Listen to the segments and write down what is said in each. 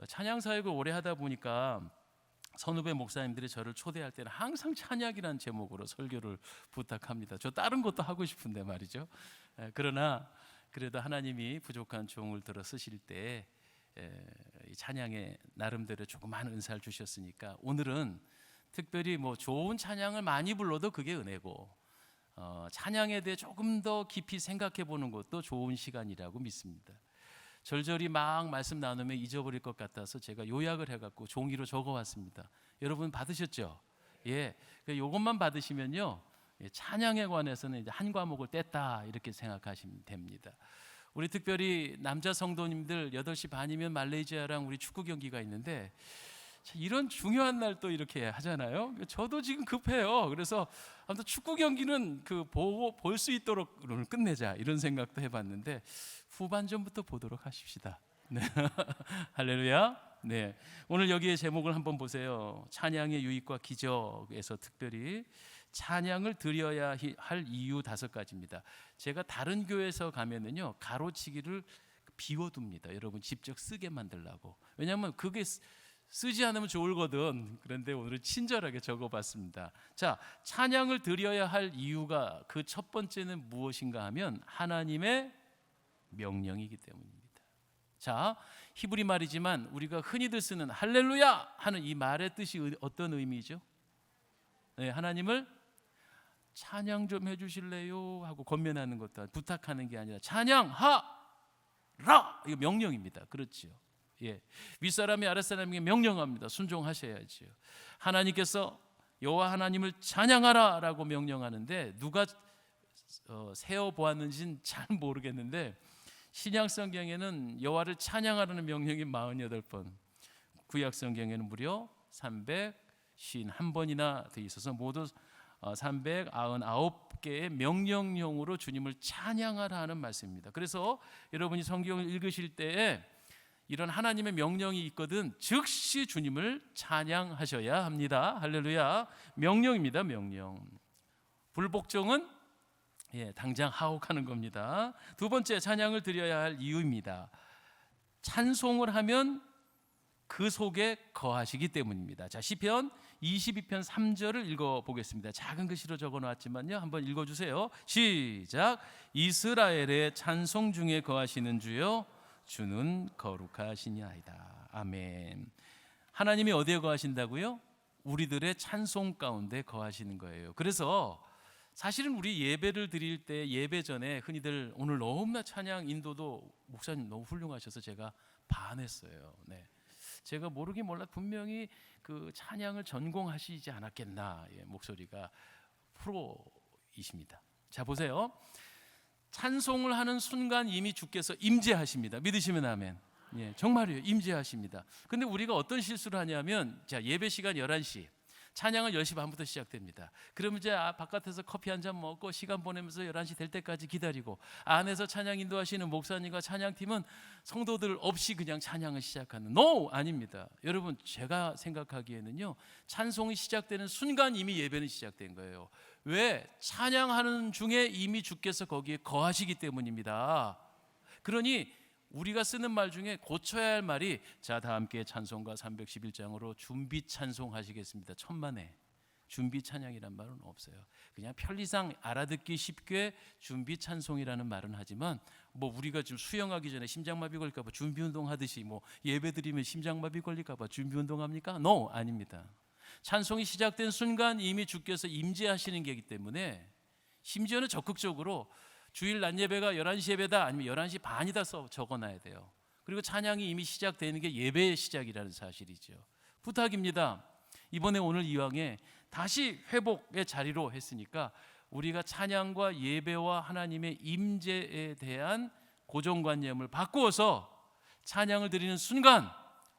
찬양 사역을 오래 하다 보니까 선후배 목사님들이 저를 초대할 때는 항상 찬양이라는 제목으로 설교를 부탁합니다. 저 다른 것도 하고 싶은데 말이죠. 그러나 그래도 하나님이 부족한 종을 들어 쓰실 때 찬양에 나름대로 조그마한 은사를 주셨으니까 오늘은 특별히 뭐 좋은 찬양을 많이 불러도 그게 은혜고 찬양에 대해 조금 더 깊이 생각해 보는 것도 좋은 시간이라고 믿습니다. 절절히 막 말씀 나누면 잊어버릴 것 같아서 제가 요약을 해갖고 종이로 적어왔습니다. 여러분 받으셨죠? 예, 이것만 받으시면요 찬양에 관해서는 이제 한 과목을 뗐다 이렇게 생각하시면 됩니다. 우리 특별히 남자 성도님들 8시 반이면 말레이시아랑 우리 축구 경기가 있는데 이런 중요한 날 또 이렇게 하잖아요. 저도 지금 급해요. 그래서 아무튼 축구 경기는 보고 볼 수 있도록 오늘 끝내자 이런 생각도 해봤는데 후반전부터 보도록 하십시다. 네. 할렐루야. 네. 오늘 여기에 제목을 한번 보세요. 찬양의 유익과 기적에서 특별히 찬양을 드려야 할 이유 5가지입니다. 제가 다른 교회에서 가면은요 가로치기를 비워둡니다. 여러분 직접 쓰게 만들라고. 왜냐하면 그게 쓰지 않으면 좋을거든. 그런데 오늘은 친절하게 적어봤습니다. 자, 찬양을 드려야 할 이유가 그 첫 번째는 무엇인가 하면 하나님의 명령이기 때문입니다. 자, 히브리 말이지만 우리가 흔히들 쓰는 할렐루야 하는 이 말의 뜻이 어떤 의미죠? 네, 하나님을 찬양 좀 해주실래요? 하고 권면하는 것도 부탁하는 게 아니라 찬양하라! 이거 명령입니다. 그렇죠? 예, 윗사람이 아랫사람에게 명령합니다. 순종하셔야죠. 하나님께서 여호와 하나님을 찬양하라라고 명령하는데 누가 세어보았는지는 잘 모르겠는데 신약성경에는 여호와를 찬양하라는 명령이 48번, 구약성경에는 무려 351번이나 되어 있어서 모두 399개의 명령용으로 주님을 찬양하라 하는 말씀입니다. 그래서 여러분이 성경을 읽으실 때에 이런 하나님의 명령이 있거든 즉시 주님을 찬양하셔야 합니다. 할렐루야. 명령입니다. 명령. 불복종은 당장 하옥하는 겁니다. 두 번째, 찬양을 드려야 할 이유입니다. 찬송을 하면 그 속에 거하시기 때문입니다. 자, 시편 22편 3절을 읽어보겠습니다. 작은 글씨로 적어놨지만요 한번 읽어주세요. 시작. 이스라엘의 찬송 중에 거하시는 주여 주는 거룩하시니이다. 아멘. 하나님이 어디에 거하신다고요? 우리들의 찬송 가운데 거하시는 거예요. 그래서 사실은 우리 예배를 드릴 때 예배 전에 흔히들 오늘 너무나 찬양 인도도 목사님 너무 훌륭하셔서 제가 반했어요. 네. 제가 모르긴 몰라 분명히 그 찬양을 전공하시지 않았겠나. 목소리가 프로이십니다. 자, 보세요. 찬송을 하는 순간 이미 주께서 임재하십니다. 믿으시면 아멘. 정말이에요. 임재하십니다. 근데 우리가 어떤 실수를 하냐면 자, 예배 시간 11시, 찬양은 10시 반부터 시작됩니다. 그러면 이제 바깥에서 커피 한잔 먹고 시간 보내면서 11시 될 때까지 기다리고 안에서 찬양 인도하시는 목사님과 찬양팀은 성도들 없이 그냥 찬양을 시작하는. No! 아닙니다. 여러분, 제가 생각하기에는요 찬송이 시작되는 순간 이미 예배는 시작된 거예요. 왜? 찬양하는 중에 이미 주께서 거기에 거하시기 때문입니다. 그러니 우리가 쓰는 말 중에 고쳐야 할 말이 자, 다 함께 찬송가 311장으로 준비 찬송하시겠습니다. 천만에 준비 찬양이란 말은 없어요. 그냥 편리상 알아듣기 쉽게 준비 찬송이라는 말은 하지만 뭐 우리가 지금 수영하기 전에 심장마비 걸릴까 봐 준비 운동 하듯이 뭐 예배 드리면 심장마비 걸릴까 봐 준비 운동 합니까? No, 아닙니다. 찬송이 시작된 순간 이미 주께서 임재하시는 게이기 때문에 심지어는 적극적으로 주일 낮 예배가 11시 예배다 아니면 11시 반이다 적어놔야 돼요. 그리고 찬양이 이미 시작되는 게 예배의 시작이라는 사실이죠. 부탁입니다. 이번에 오늘 이왕에 다시 회복의 자리로 했으니까 우리가 찬양과 예배와 하나님의 임재에 대한 고정관념을 바꾸어서 찬양을 드리는 순간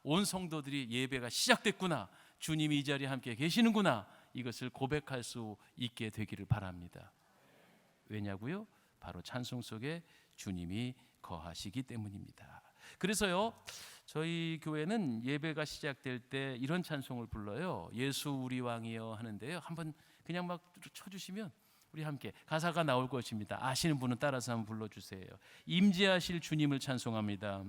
온 성도들이 예배가 시작됐구나, 주님이 이 자리에 함께 계시는구나, 이것을 고백할 수 있게 되기를 바랍니다. 왜냐고요? 바로 찬송 속에 주님이 거하시기 때문입니다. 그래서요 저희 교회는 예배가 시작될 때 이런 찬송을 불러요. 예수 우리 왕이여 하는데요, 한번 그냥 막 쳐주시면 우리 함께 가사가 나올 것입니다. 아시는 분은 따라서 한번 불러주세요. 임재하실 주님을 찬송합니다.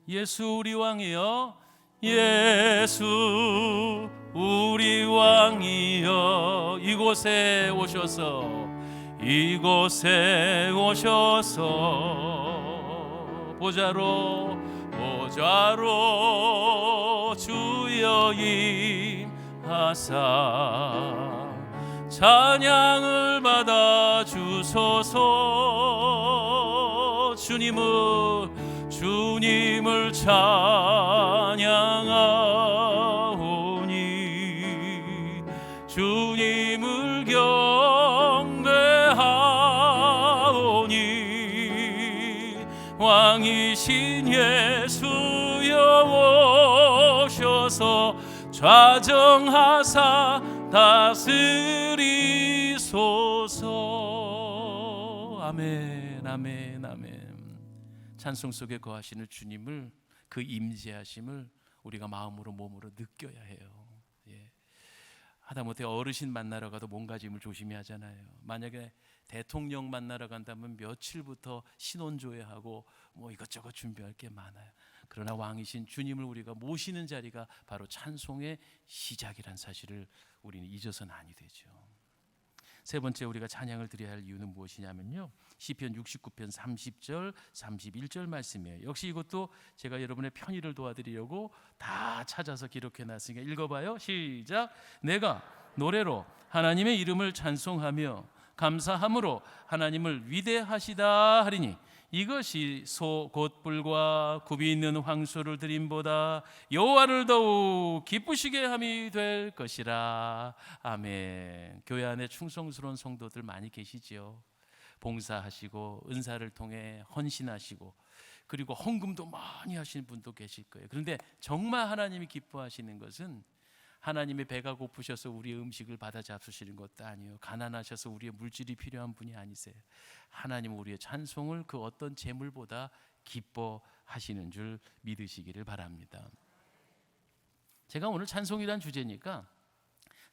예수 우리 왕이여, 예수 우리 왕이여, 이곳에 오셔서 보좌로 주여 임하사 찬양을 받아 주소서. 주님을 찬양하오니 주님을 경배하오니 왕이신 예수여 오셔서 좌정하사 다스리소서. 아멘, 아멘, 아멘. 찬송 속에 거하시는 주님을, 그 임재하심을 우리가 마음으로 몸으로 느껴야 해요. 예. 하다못해 어르신 만나러 가도 몸가짐을 조심히 하잖아요. 만약에 대통령 만나러 간다면 며칠부터 신혼조회하고 뭐 이것저것 준비할 게 많아요. 그러나 왕이신 주님을 우리가 모시는 자리가 바로 찬송의 시작이란 사실을 우리는 잊어서는 아니 되죠. 세 번째 우리가 찬양을 드려야 할 이유는 무엇이냐면요, 시편 69편 30절 31절 말씀이에요. 역시 이것도 제가 여러분의 편의를 도와드리려고 다 찾아서 기록해 놨으니까 읽어봐요. 시작. 내가 노래로 하나님의 이름을 찬송하며 감사함으로 하나님을 위대하시다 하리니 이것이 소 곧 뿔과 굽이 있는 황소를 드림보다 여호와를 더욱 기쁘시게 함이 될 것이라. 아멘. 교회 안에 충성스러운 성도들 많이 계시지요. 봉사하시고 은사를 통해 헌신하시고 그리고 헌금도 많이 하시는 분도 계실 거예요. 그런데 정말 하나님이 기뻐하시는 것은 하나님의 배가 고프셔서 우리의 음식을 받아 잡수시는 것도 아니에요. 가난하셔서 우리의 물질이 필요한 분이 아니세요. 하나님은 우리의 찬송을 그 어떤 재물보다 기뻐하시는 줄 믿으시기를 바랍니다. 제가 오늘 찬송이란 주제니까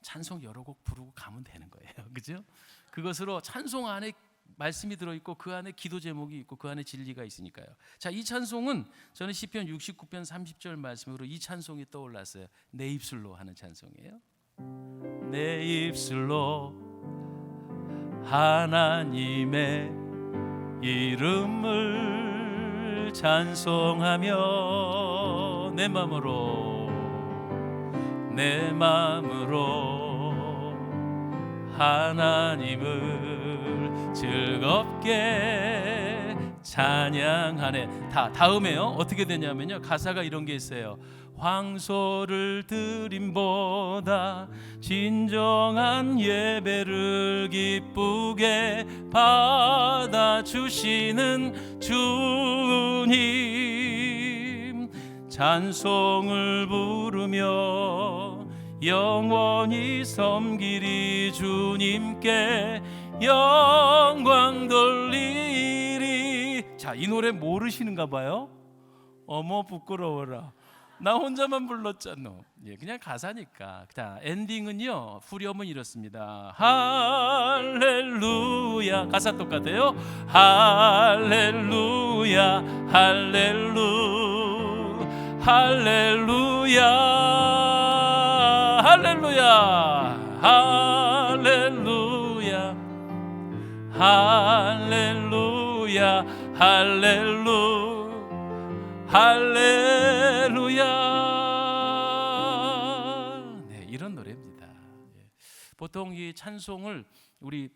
찬송 여러 곡 부르고 가면 되는 거예요. 그죠? 그것으로 찬송 안에 말씀이 들어있고 그 안에 기도 제목이 있고 그 안에 진리가 있으니까요. 자, 이 찬송은 저는 시편 69편 30절 말씀으로 이 찬송이 떠올랐어요. 내 입술로 하는 찬송이에요. 내 입술로 하나님의 이름을 찬송하며 내 마음으로 하나님을 즐겁게 찬양하네. 다음에요. 어떻게 되냐면요, 가사가 이런 게 있어요. 황소를 드림보다 진정한 예배를 기쁘게 받아주시는 주님, 찬송을 부르며 영원히 섬기리 주님께 영광 돌리리. 자, 이 노래 모르시는가 봐요. 어머 부끄러워라, 나 혼자만 불렀잖아. 예, 그냥 가사니까. 자, 엔딩은요, 후렴은 이렇습니다. 할렐루야. 가사 똑같아요. 할렐루야 할렐루야 할렐루야 할렐루야 할렐루야 할렐루야 할렐루야. 네, 이런 노래입니다. 보통 이 찬송을 우리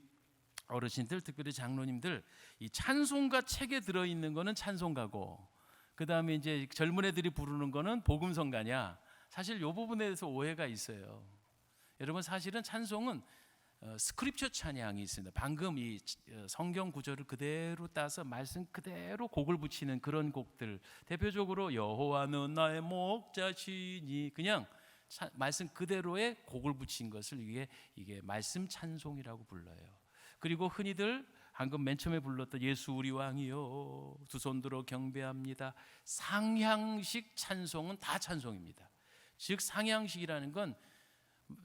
어르신들, 특별히 장로님들, 이 찬송가 책에 들어있는 거는 찬송가고, 그 다음에 이제 젊은 애들이 부르는 거는 복음성가냐, 사실 이 부분에 대해서 오해가 있어요. 여러분, 사실은 찬송은 스크립처 찬양이 있습니다. 방금 이 성경 구절을 그대로 따서 말씀 그대로 곡을 붙이는 그런 곡들, 대표적으로 여호와는 나의 목자시니, 그냥 말씀 그대로의 곡을 붙인 것을 이게 말씀 찬송이라고 불러요. 그리고 흔히들 방금 맨 처음에 불렀던 예수 우리 왕이요 두 손 들어 경배합니다, 상향식 찬송은 다 찬송입니다. 즉 상향식이라는 건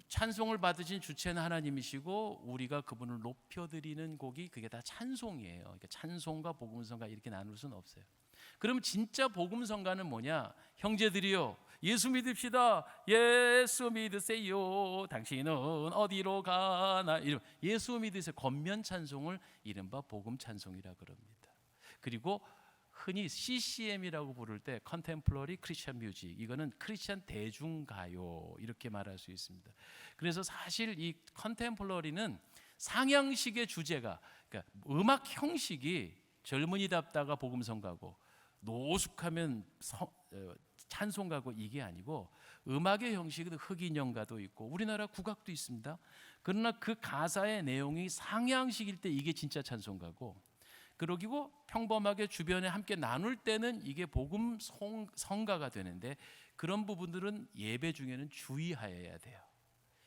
찬송을 받으신 주체는 하나님이시고 우리가 그분을 높여드리는 곡이 그게 다 찬송이에요. 그러니까 찬송과 복음성가 이렇게 나눌 수는 없어요. 그럼 진짜 복음성가는 뭐냐? 형제들이요, 예수 믿읍시다. 예수 믿으세요. 당신은 어디로 가나. 이런 예수 믿으세요. 겉면 찬송을 이른바 복음 찬송이라 그럽니다. 그리고 흔히 CCM이라고 부를 때 Contemporary Christian Music, 이거는 크리스천 대중가요 이렇게 말할 수 있습니다. 그래서 사실 이 Contemporary는 상향식의 주제가, 그러니까 음악 형식이 젊은이답다가 복음성가고 노숙하면 찬송가고 이게 아니고, 음악의 형식은 흑인연가도 있고 우리나라 국악도 있습니다. 그러나 그 가사의 내용이 상향식일 때 이게 진짜 찬송가고, 그러기고 평범하게 주변에 함께 나눌 때는 이게 복음 성가가 되는데, 그런 부분들은 예배 중에는 주의하여야 돼요.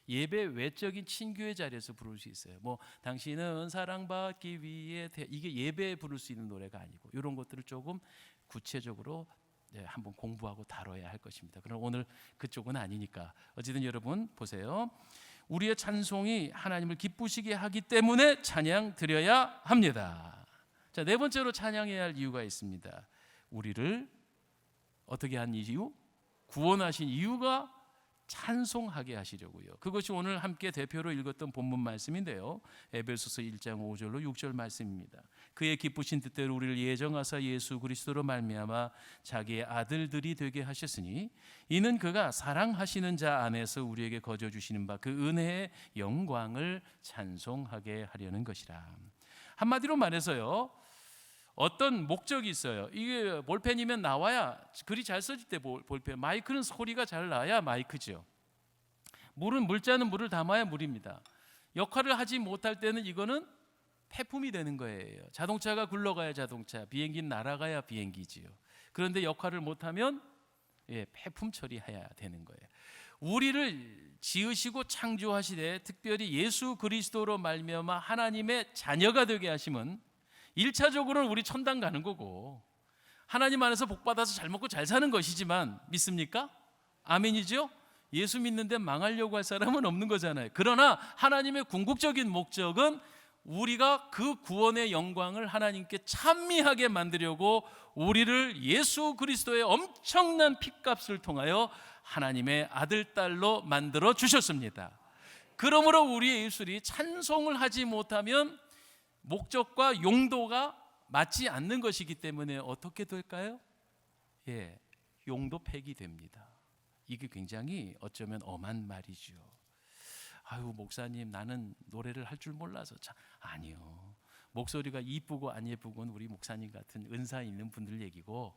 예배 외적인 친교의 자리에서 부를 수 있어요. 뭐 당신은 사랑받기 위해, 이게 예배에 부를 수 있는 노래가 아니고, 이런 것들을 조금 구체적으로 한번 공부하고 다뤄야 할 것입니다. 그럼 오늘 그쪽은 아니니까 어쨌든 여러분 보세요. 우리의 찬송이 하나님을 기쁘시게 하기 때문에 찬양 드려야 합니다. 자, 네 번째로 찬양해야 할 이유가 있습니다. 우리를 어떻게 한 이유? 구원하신 이유가 찬송하게 하시려고요. 그것이 오늘 함께 대표로 읽었던 본문 말씀인데요, 에베소서 1장 5절로 6절 말씀입니다. 그의 기쁘신 뜻대로 우리를 예정하사 예수 그리스도로 말미암아 자기의 아들들이 되게 하셨으니, 이는 그가 사랑하시는 자 안에서 우리에게 거저 주시는 바 그 은혜의 영광을 찬송하게 하려는 것이라. 한마디로 말해서요, 어떤 목적이 있어요. 이게 볼펜이면 나와야 글이 잘 써질 때 볼펜, 마이크는 소리가 잘 나야 마이크죠. 물자는 물을 담아야 물입니다. 역할을 하지 못할 때는 이거는 폐품이 되는 거예요. 자동차가 굴러가야 자동차, 비행기는 날아가야 비행기지요. 그런데 역할을 못하면 폐품 처리해야 되는 거예요. 우리를 지으시고 창조하시되 특별히 예수 그리스도로 말미암아 하나님의 자녀가 되게 하심은 1차적으로는 우리 천당 가는 거고, 하나님 안에서 복받아서 잘 먹고 잘 사는 것이지만, 믿습니까? 아멘이죠? 예수 믿는데 망하려고 할 사람은 없는 거잖아요. 그러나 하나님의 궁극적인 목적은 우리가 그 구원의 영광을 하나님께 찬미하게 만들려고 우리를 예수 그리스도의 엄청난 핏값을 통하여 하나님의 아들, 딸로 만들어 주셨습니다. 그러므로 우리의 입술이 찬송을 하지 못하면 목적과 용도가 맞지 않는 것이기 때문에 어떻게 될까요? 용도 폐기됩니다. 이게 굉장히 어쩌면 엄한 말이죠. 아유, 목사님, 나는 노래를 할 줄 몰라서. 아니요. 목소리가 이쁘고 안 예쁘고는 우리 목사님 같은 은사 있는 분들 얘기고,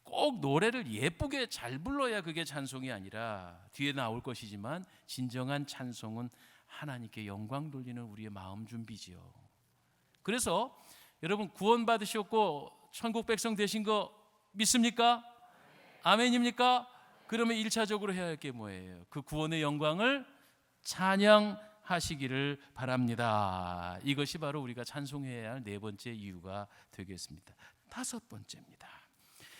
꼭 노래를 예쁘게 잘 불러야 그게 찬송이 아니라, 뒤에 나올 것이지만 진정한 찬송은 하나님께 영광 돌리는 우리의 마음 준비지요. 그래서 여러분 구원받으셨고 천국 백성 되신 거 믿습니까? 아멘입니까? 그러면 1차적으로 해야 할 게 뭐예요? 그 구원의 영광을 찬양하시기를 바랍니다. 이것이 바로 우리가 찬송해야 할 네 번째 이유가 되겠습니다. 다섯 번째입니다.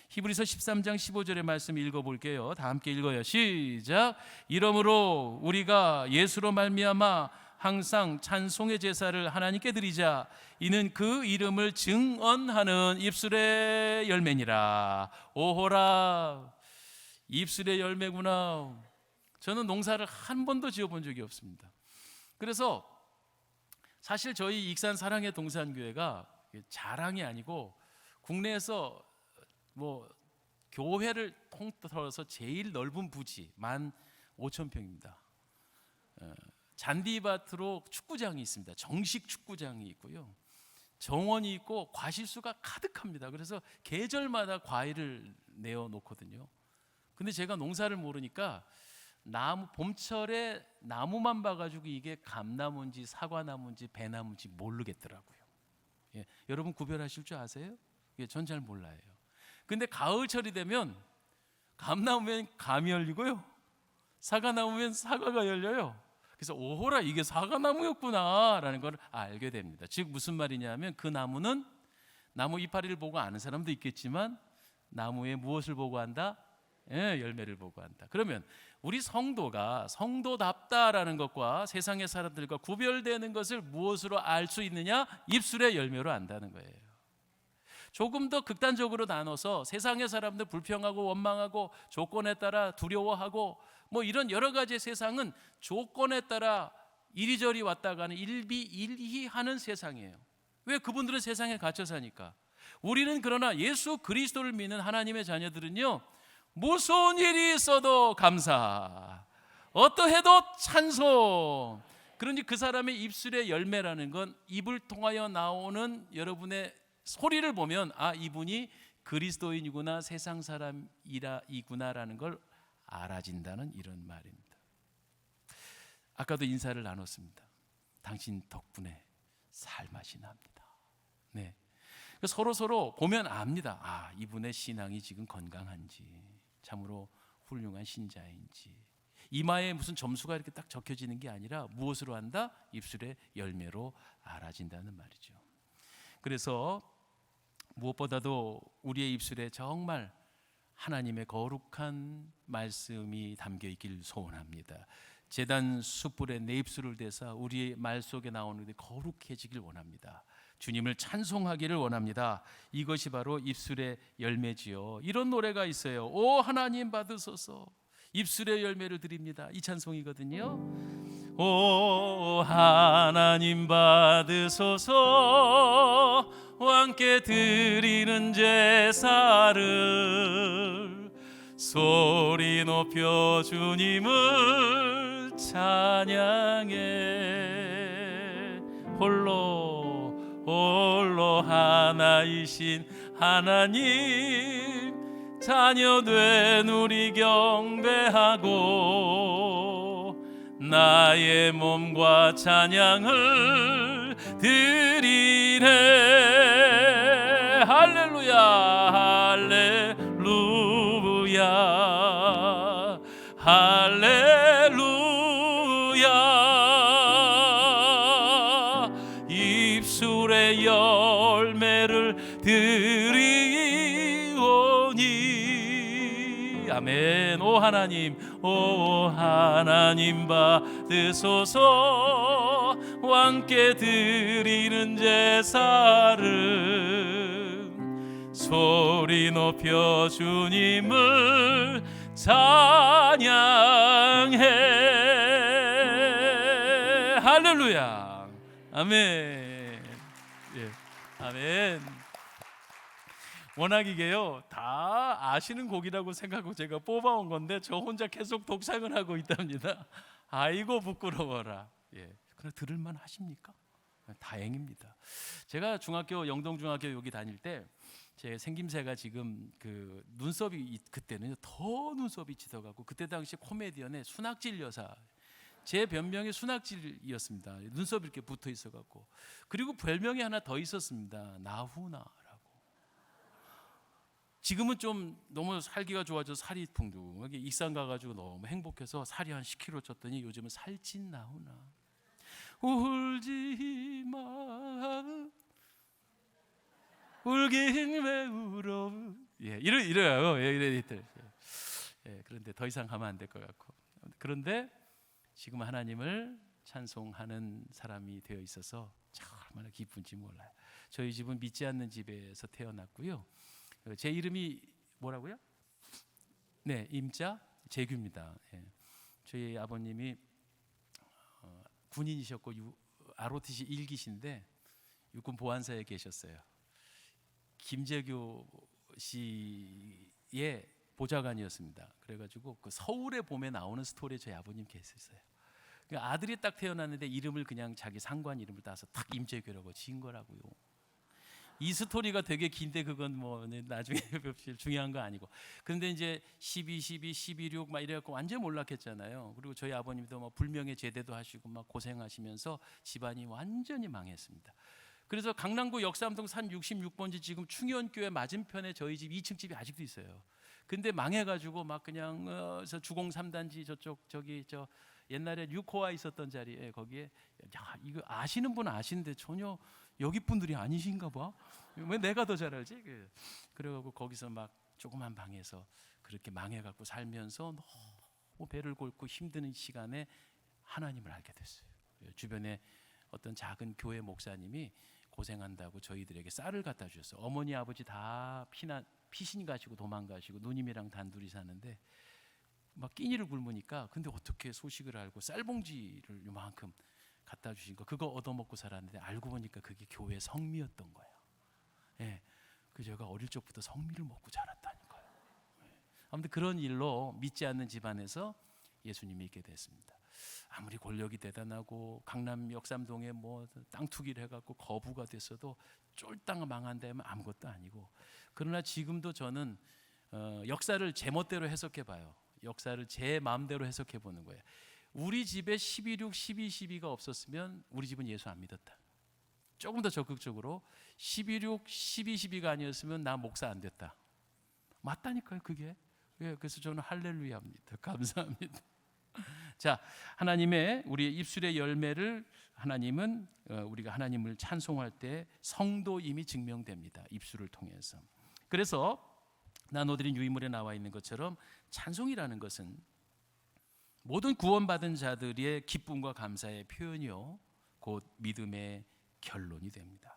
히브리서 13장 15절의 말씀 읽어볼게요. 다 함께 읽어요. 시작. 이러므로 우리가 예수로 말미암아 항상 찬송의 제사를 하나님께 드리자. 이는 그 이름을 증언하는 입술의 열매니라. 오호라, 입술의 열매구나. 저는 농사를 한 번도 지어본 적이 없습니다. 그래서 사실 저희 익산 사랑의 동산교회가 자랑이 아니고 국내에서 교회를 통틀어서 제일 넓은 부지 15,000평입니다. 잔디밭으로 축구장이 있습니다. 정식 축구장이 있고요, 정원이 있고 과실수가 가득합니다. 그래서 계절마다 과일을 내어 놓거든요. 근데 제가 농사를 모르니까 봄철에 나무만 봐가지고 이게 감나무인지 사과나무인지 배나무인지 모르겠더라고요. 여러분 구별하실 줄 아세요? 전 잘 몰라요. 근데 가을철이 되면 감나무면 감이 열리고요, 사과나무면 사과가 열려요. 그래서 오호라, 이게 사과나무였구나 라는 걸 알게 됩니다. 즉 무슨 말이냐면, 그 나무는 나무 이파리를 보고 아는 사람도 있겠지만 나무에 무엇을 보고 한다? 열매를 보고 한다. 그러면 우리 성도가 성도답다라는 것과 세상의 사람들과 구별되는 것을 무엇으로 알 수 있느냐? 입술의 열매로 안다는 거예요. 조금 더 극단적으로 나눠서 세상의 사람들 불평하고 원망하고 조건에 따라 두려워하고 뭐 이런 여러 가지 세상은 조건에 따라 이리저리 왔다 가는 일비일희하는 세상이에요. 왜? 그분들은 세상에 갇혀 사니까. 우리는 그러나 예수 그리스도를 믿는 하나님의 자녀들은요, 무서운 일이 있어도 감사, 어떠해도 찬송. 그러니 그 사람의 입술의 열매라는 건 입을 통하여 나오는 여러분의 소리를 보면 아, 이분이 그리스도인이구나, 세상 사람이구나라는 걸 알아진다는 이런 말입니다. 아까도 인사를 나눴습니다. 당신 덕분에 살맛이 납니다. 네. 서로 보면 압니다. 아, 이분의 신앙이 지금 건강한지, 참으로 훌륭한 신자인지. 이마에 무슨 점수가 이렇게 딱 적혀지는 게 아니라 무엇으로 한다? 입술의 열매로 알아진다는 말이죠. 그래서 무엇보다도 우리의 입술에 정말 하나님의 거룩한 말씀이 담겨 있길 소원합니다. 제단 숯불에 내 입술을 대사 우리의 말 속에 나오는 게 거룩해지길 원합니다. 주님을 찬송하기를 원합니다. 이것이 바로 입술의 열매지요. 이런 노래가 있어요. 오 하나님 받으소서, 입술의 열매를 드립니다. 이 찬송이거든요. 오 하나님 받으소서, 왕께 드리는 제사를 소리 높여 주님을 찬양해. 홀로 하나이신 하나님 자녀된 우리 경배하고 나의 몸과 찬양을 드리네. 할렐루야 할렐루야 할렐루야. 입술의 열매를 드리오니. 아멘. 오 하나님, 오 하나님 받으소서, 왕께 드리는 제사를 소리 높여 주님을 찬양해. 할렐루야. 아멘. 예. 아멘. 워낙 이게요 다 아시는 곡이라고 생각하고 제가 뽑아온 건데 저 혼자 계속 독상을 하고 있답니다. 아이고 부끄러워라. 예. 그래 들을만 하십니까? 다행입니다. 제가 중학교 영동중학교 여기 다닐 때 제 생김새가 지금 그 눈썹이 그때는 더 눈썹이 짙어가고, 그때 당시 코미디언의 순학질 여사, 제 별명이 순학질이었습니다. 눈썹이 이렇게 붙어 있어갖고. 그리고 별명이 하나 더 있었습니다. 나훈아라고. 지금은 좀 너무 살기가 좋아져서 살이 풍부하게 익산 가가지고 너무 행복해서 살이 한 10kg 쪘더니 요즘은 살찐 나훈아. 울지 마, 울긴 왜 울어. 예, 이래요. 예, 그런데 더 이상 가면 안 될 것 같고. 그런데 지금 하나님을 찬송하는 사람이 되어 있어서 참 얼마나 기쁜지 몰라요. 저희 집은 믿지 않는 집에서 태어났고요. 제 이름이 뭐라고요? 네, 임자 재규입니다. 예. 저희 아버님이 군인이셨고 ROTC 1기신데 육군 보안사에 계셨어요. 김재규 씨의 보좌관이었습니다. 그래가지고 그 서울의 봄에 나오는 스토리에 저희 아버님 계셨어요. 그러니까 아들이 딱 태어났는데 이름을 그냥 자기 상관 이름을 따서 딱 임재규라고 지은 거라고요. 이 스토리가 되게 긴데 그건 뭐 나중에 봅시다. 중요한 거 아니고. 그런데 이제 12, 12, 12, 6 막 이래갖고 완전 몰락했잖아요. 그리고 저희 아버님도 뭐 불명예 제대도 하시고 막 고생하시면서 집안이 완전히 망했습니다. 그래서 강남구 역삼동 산 66번지 지금 충현교회 맞은편에 저희 집 2층 집이 아직도 있어요. 근데 망해가지고 막 그냥 저 주공 3단지 저기 옛날에 6호와 있었던 자리에 거기에 야 이거 아시는 분은 아시는데 전혀 여기 분들이 아니신가 봐. 왜 내가 더 잘 알지? 그래가지고 거기서 막 조그만 방에서 그렇게 망해갖고 살면서 너무 배를 곪고 힘드는 시간에 하나님을 알게 됐어요. 주변에 어떤 작은 교회 목사님이 고생한다고 저희들에게 쌀을 갖다 주셨어요. 어머니 아버지 다 피신 가시고 도망가시고 누님이랑 단둘이 사는데 막 끼니를 굶으니까 근데 어떻게 소식을 알고 쌀봉지를 요만큼 갖다 주신 거 그거 얻어먹고 살았는데 알고 보니까 그게 교회 성미였던 거예요. 예, 그 제가 어릴 적부터 성미를 먹고 자랐다니까요. 아무튼 그런 일로 믿지 않는 집안에서 예수님이 있게 됐습니다. 아무리 권력이 대단하고 강남 역삼동에 뭐 땅 투기를 해갖고 거부가 됐어도 쫄딱 망한 데면 아무것도 아니고 그러나 지금도 저는 역사를 제 멋대로 해석해 봐요. 역사를 제 마음대로 해석해 보는 거예요. 우리 집에 12.6, 12.12가 없었으면 우리 집은 예수 안 믿었다. 조금 더 적극적으로 12.6, 12.12가 아니었으면 나 목사 안 됐다. 맞다니까요 그게. 예, 그래서 저는 할렐루야입니다. 감사합니다. 자, 하나님의 우리의 입술의 열매를 하나님은 우리가 하나님을 찬송할 때 성도임이 증명됩니다. 입술을 통해서. 그래서 나눠드린 유인물에 나와 있는 것처럼 찬송이라는 것은 모든 구원받은 자들의 기쁨과 감사의 표현이요 곧 믿음의 결론이 됩니다.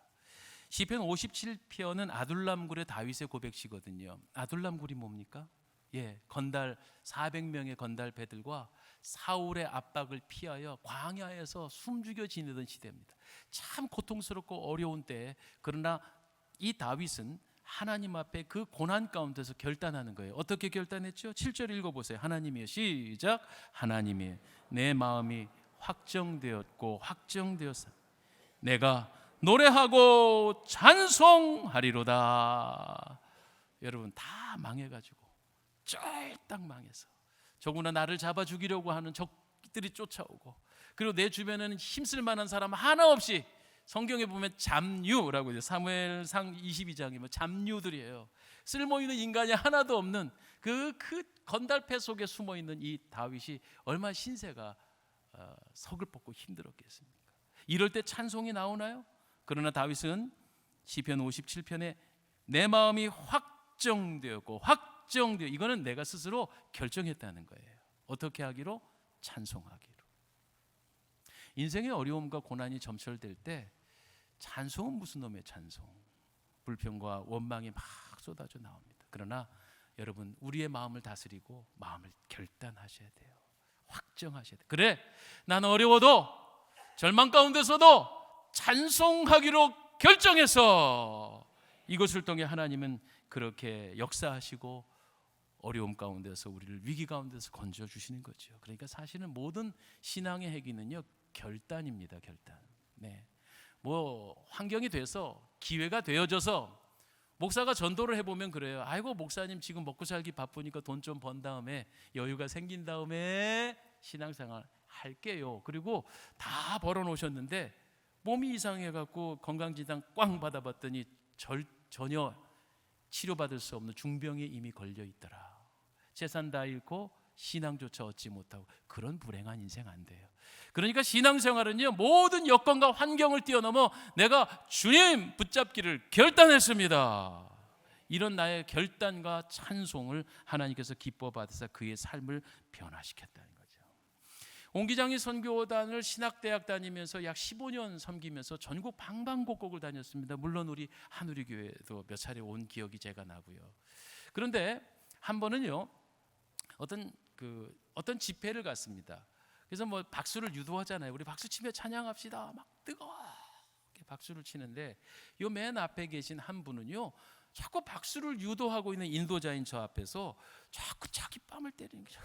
시편 57편은 아둘람굴의 다윗의 고백시거든요. 아둘람굴이 뭡니까? 예, 건달 400명의 건달 배들과 사울의 압박을 피하여 광야에서 숨죽여 지내던 시대입니다. 참 고통스럽고 어려운 때 그러나 이 다윗은 하나님 앞에 그 고난 가운데서 결단하는 거예요. 어떻게 결단했죠? 7절 읽어보세요. 하나님이여 시작. 하나님이 내 마음이 확정되었고 확정되었사 내가 노래하고 찬송하리로다. 여러분 다 망해가지고 쫄딱 망해서 더구나 나를 잡아 죽이려고 하는 적들이 쫓아오고 그리고 내 주변에는 힘쓸 만한 사람 하나 없이 성경에 보면 잡류라고 해요. 사무엘상 22장이면 잡류들이에요. 쓸모있는 인간이 하나도 없는 그 건달패 속에 숨어있는 이 다윗이 얼마나 신세가 서글펐고 힘들었겠습니까? 이럴 때 찬송이 나오나요? 그러나 다윗은 시편 57편에 내 마음이 확정되었고 확정되어 이거는 내가 스스로 결정했다는 거예요. 어떻게 하기로? 찬송하기로. 인생의 어려움과 고난이 점철될 때 찬송은 무슨 놈의 찬송? 불평과 원망이 막 쏟아져 나옵니다. 그러나 여러분 우리의 마음을 다스리고 마음을 결단하셔야 돼요. 확정하셔야 돼요. 그래 나는 어려워도 절망 가운데서도 찬송하기로 결정해서 이것을 통해 하나님은 그렇게 역사하시고 어려움 가운데서 우리를 위기 가운데서 건져주시는 거죠. 그러니까 사실은 모든 신앙의 핵이는요 결단입니다. 결단. 네. 뭐 환경이 돼서 기회가 되어져서 목사가 전도를 해보면 그래요. 아이고 목사님 지금 먹고 살기 바쁘니까 돈 좀 번 다음에 여유가 생긴 다음에 신앙생활 할게요. 그리고 다 벌어놓으셨는데 몸이 이상해갖고 건강진단 꽝 받아봤더니 전혀 치료받을 수 없는 중병에 이미 걸려 있더라. 재산 다 잃고 신앙조차 얻지 못하고 그런 불행한 인생 안 돼요. 그러니까 신앙생활은요 모든 여건과 환경을 뛰어넘어 내가 주님 붙잡기를 결단했습니다. 이런 나의 결단과 찬송을 하나님께서 기뻐 받으사 그의 삶을 변화시켰다는 거죠. 옹기장이 선교단을 신학대학 다니면서 약 15년 섬기면서 전국 방방곡곡을 다녔습니다. 물론 우리 한우리교회도 몇 차례 온 기억이 제가 나고요. 그런데 한 번은요 어떤 집회를 갔습니다. 그래서 뭐 박수를 유도하잖아요. 우리 박수 치며 찬양합시다. 막 뜨거워게 박수를 치는데 요 맨 앞에 계신 한 분은요 자꾸 박수를 유도하고 있는 인도자인 저 앞에서 자꾸 자기 뺨을 때리는 거죠.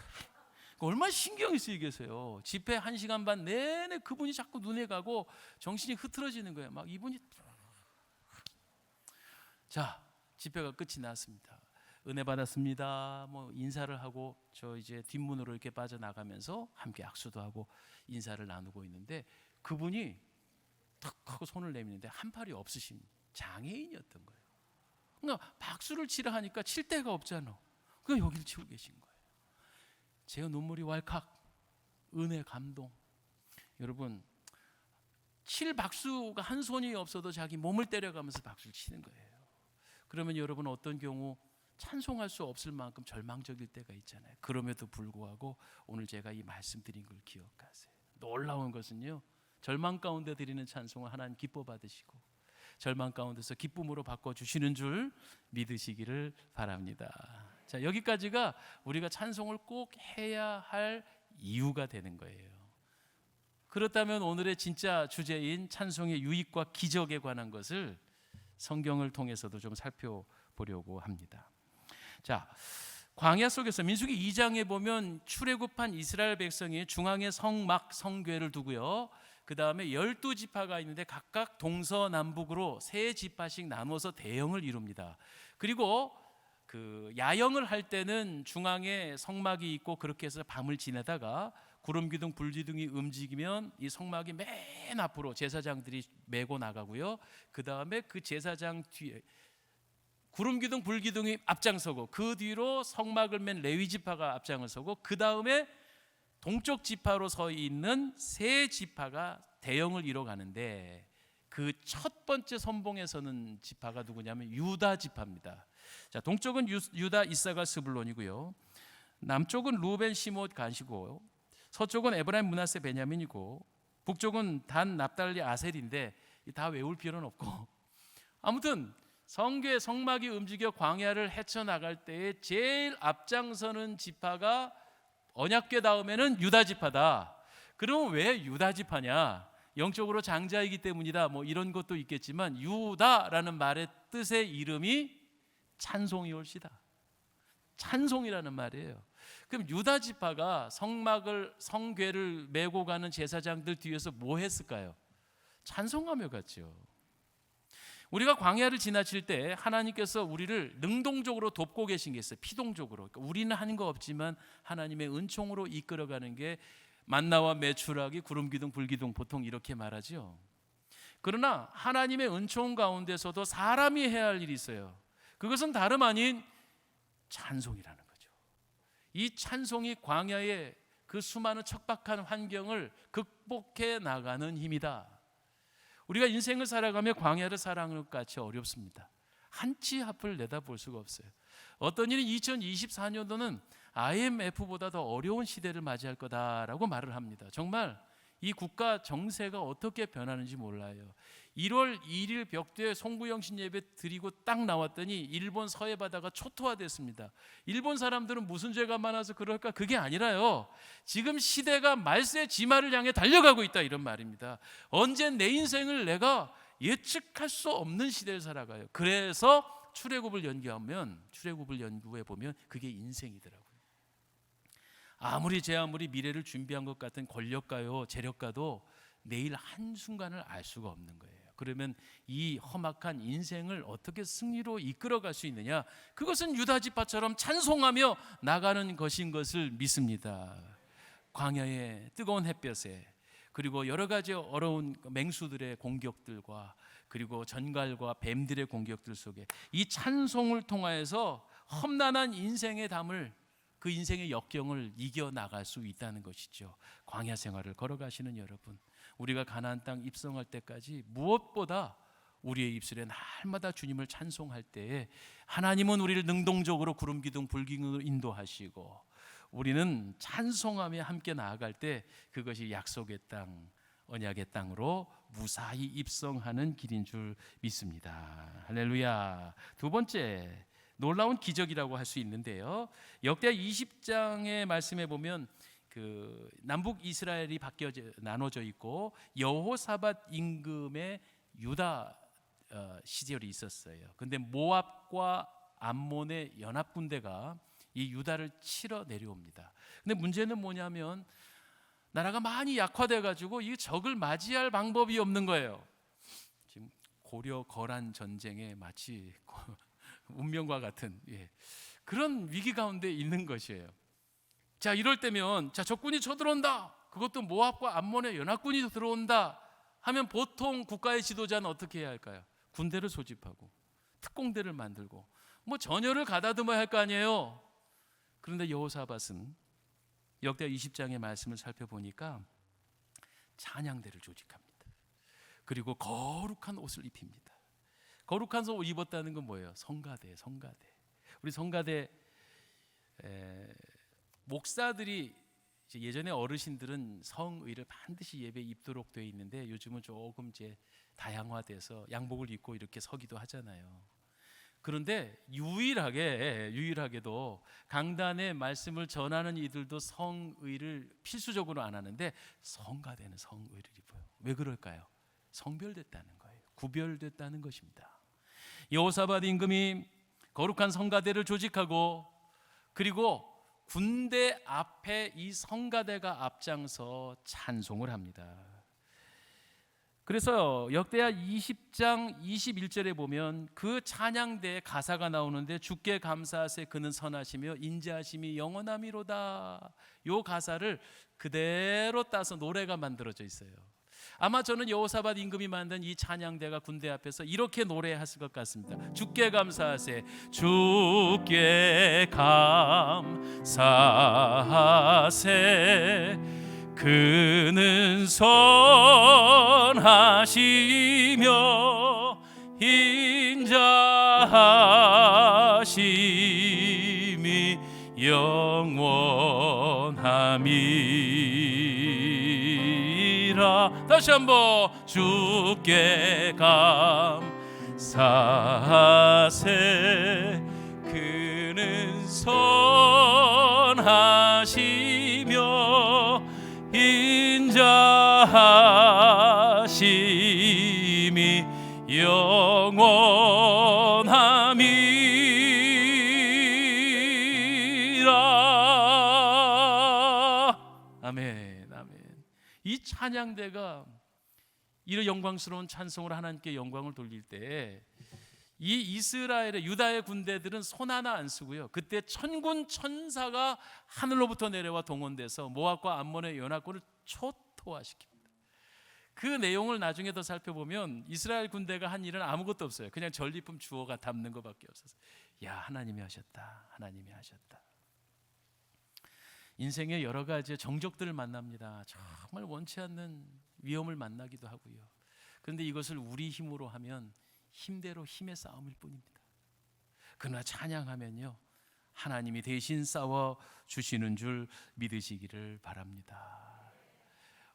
얼마나 신경이 쓰이겠어요. 집회 1시간 반 내내 그분이 자꾸 눈에 가고 정신이 흐트러지는 거예요. 막 이분이 자 집회가 끝이 났습니다. 은혜 받았습니다. 뭐 인사를 하고 저 이제 뒷문으로 이렇게 빠져나가면서 함께 악수도 하고 인사를 나누고 있는데 그분이 탁 하고 손을 내미는데 한 팔이 없으신 장애인이었던 거예요. 그러니까 박수를 치라 하니까 칠 데가 없잖아. 그냥 여기를 치고 계신 거예요. 제가 눈물이 왈칵. 은혜 감동. 여러분 칠 박수가 한 손이 없어도 자기 몸을 때려가면서 박수를 치는 거예요. 그러면 여러분 어떤 경우 찬송할 수 없을 만큼 절망적일 때가 있잖아요. 그럼에도 불구하고 오늘 제가 이 말씀드린 걸 기억하세요. 놀라운 것은요 절망 가운데 드리는 찬송을 하나님 기뻐 받으시고 절망 가운데서 기쁨으로 바꿔주시는 줄 믿으시기를 바랍니다. 자, 여기까지가 우리가 찬송을 꼭 해야 할 이유가 되는 거예요. 그렇다면 오늘의 진짜 주제인 찬송의 유익과 기적에 관한 것을 성경을 통해서도 좀 살펴보려고 합니다. 자, 광야 속에서 민수기 2장에 보면 출애굽한 이스라엘 백성이 중앙에 성막 성궤를 두고요, 그 다음에 12지파가 있는데 각각 동서남북으로 3지파씩 나눠서 대형을 이룹니다. 그리고 그 야영을 할 때는 중앙에 성막이 있고 그렇게 해서 밤을 지내다가 구름기둥 불기둥이 움직이면 이 성막이 맨 앞으로 제사장들이 메고 나가고요, 그 다음에 그 제사장 뒤에 구름기둥 불기둥이 앞장서고 그 뒤로 성막을 맨 레위지파가 앞장을 서고 그 다음에 동쪽 지파로 서 있는 3지파가 대형을 이뤄가는데 그 첫 번째 선봉에 서는 지파가 누구냐면 유다 지파입니다. 자, 동쪽은 유다 이사갈 스불론이고요, 남쪽은 루벤 시므온 간이고, 서쪽은 에브라임 므낫세 베냐민이고, 북쪽은 단 납달리 아셀인데 다 외울 필요는 없고, 아무튼 성궤 성막이 움직여 광야를 헤쳐나갈 때에 제일 앞장서는 지파가 언약궤 다음에는 유다 지파다. 그러면 왜 유다 지파냐? 영적으로 장자이기 때문이다, 뭐 이런 것도 있겠지만 유다라는 말의 뜻의 이름이 찬송이 올시다. 찬송이라는 말이에요. 그럼 유다 지파가 성궤를 메고 가는 제사장들 뒤에서 뭐 했을까요? 찬송하며 갔죠. 우리가 광야를 지나칠 때 하나님께서 우리를 능동적으로 돕고 계신 게 있어요. 피동적으로. 그러니까 우리는 하는 거 없지만 하나님의 은총으로 이끌어가는 게 만나와 메추라기, 구름기둥, 불기둥, 보통 이렇게 말하죠. 그러나 하나님의 은총 가운데서도 사람이 해야 할 일이 있어요. 그것은 다름 아닌 찬송이라는 거죠. 이 찬송이 광야의 그 수많은 척박한 환경을 극복해 나가는 힘이다. 우리가 인생을 살아가며 광야를 살아가는 것 같이 어렵습니다. 한 치 앞을 내다볼 수가 없어요. 어떤 일이 2024년도는 IMF보다 더 어려운 시대를 맞이할 거다라고 말을 합니다. 정말 이 국가 정세가 어떻게 변하는지 몰라요. 1월 1일 벽두에 송구영신 예배 드리고 딱 나왔더니 일본 서해 바다가 초토화됐습니다. 일본 사람들은 무슨 죄가 많아서 그럴까? 그게 아니라요, 지금 시대가 말세 지마를 향해 달려가고 있다, 이런 말입니다. 언제 내 인생을 내가 예측할 수 없는 시대를 살아가요. 그래서 출애굽을 연구해 보면 그게 인생이더라고요. 아무리 미래를 준비한 것 같은 권력가요 재력가도 내일 한순간을 알 수가 없는 거예요. 그러면 이 험악한 인생을 어떻게 승리로 이끌어갈 수 있느냐? 그것은 유다 지파처럼 찬송하며 나가는 것인 것을 믿습니다. 광야의 뜨거운 햇볕에, 그리고 여러 가지 어려운 맹수들의 공격들과 그리고 전갈과 뱀들의 공격들 속에 이 찬송을 통하여서 험난한 인생의 담을, 그 인생의 역경을 이겨나갈 수 있다는 것이죠. 광야 생활을 걸어가시는 여러분, 우리가 가나안 땅 입성할 때까지 무엇보다 우리의 입술에 날마다 주님을 찬송할 때에 하나님은 우리를 능동적으로 구름기둥 불기둥으로 인도하시고, 우리는 찬송하며 함께 나아갈 때 그것이 약속의 땅, 언약의 땅으로 무사히 입성하는 길인 줄 믿습니다. 할렐루야. 두 번째, 놀라운 기적이라고 할 수 있는데요, 역대하 20장의 말씀에 보면 그 남북 이스라엘이 나눠져 있고 여호사밧 임금의 유다 시절이 있었어요. 근데 모압과 암몬의 연합 군대가 이 유다를 치러 내려옵니다. 근데 문제는 뭐냐면 나라가 많이 약화돼 가지고 이 적을 맞이할 방법이 없는 거예요. 지금 고려 거란 전쟁에 마치 운명과 같은 그런 위기 가운데 있는 것이에요. 자, 이럴 때면 적군이 쳐들어온다, 그것도 모압과 암몬의 연합군이 들어온다 하면 보통 국가의 지도자는 어떻게 해야 할까요? 군대를 소집하고 특공대를 만들고 뭐 전열을 가다듬어야 할 거 아니에요. 그런데 여호사밧은 역대하 20장의 말씀을 살펴보니까 찬양대를 조직합니다. 그리고 거룩한 옷을 입힙니다. 거룩한 옷을 입었다는 건 뭐예요? 성가대. 우리 성가대 목사들이 이제 예전에 어르신들은 성의를 반드시 예배에 입도록 되어 있는데 요즘은 조금 이제 다양화돼서 양복을 입고 이렇게 서기도 하잖아요. 그런데 유일하게도 강단에 말씀을 전하는 이들도 성의를 필수적으로 안 하는데 성가대는 성의를 입어요. 왜 그럴까요? 성별됐다는 거예요. 구별됐다는 것입니다. 여호사밧 임금이 거룩한 성가대를 조직하고 그리고 군대 앞에 이 성가대가 앞장서 찬송을 합니다. 그래서 역대하 20장 21절에 보면 그 찬양대의 가사가 나오는데 주께 감사하세 그는 선하시며 인자하심이 영원함이로다. 요 가사를 그대로 따서 노래가 만들어져 있어요. 아마 저는 여호사밧 임금이 만든 이 찬양대가 군대 앞에서 이렇게 노래했을 것 같습니다. 주께 감사하세 주께 감사하세 그는 선하시며 인자하심이 영원함이라. 다시 한번 주께 감사하세 그는 선하시며 인자하심이 영원함이라. 아멘, 아멘. 이 찬양대가 이런 영광스러운 찬송을 하나님께 영광을 돌릴 때 이 이스라엘의 유다의 군대들은 손 하나 안 쓰고요. 그때 천군 천사가 하늘로부터 내려와 동원돼서 모압과 암몬의 연합군을 초토화시킵니다. 그 내용을 나중에 더 살펴보면 이스라엘 군대가 한 일은 아무것도 없어요. 그냥 전리품 주워가 담는 것밖에 없어서 야 하나님이 하셨다. 하나님이 하셨다. 인생의 여러 가지 정적들을 만납니다. 정말 원치 않는 위험을 만나기도 하고요. 그런데 이것을 우리 힘으로 하면 힘대로 힘의 싸움일 뿐입니다. 그러나 찬양하면요 하나님이 대신 싸워 주시는 줄 믿으시기를 바랍니다.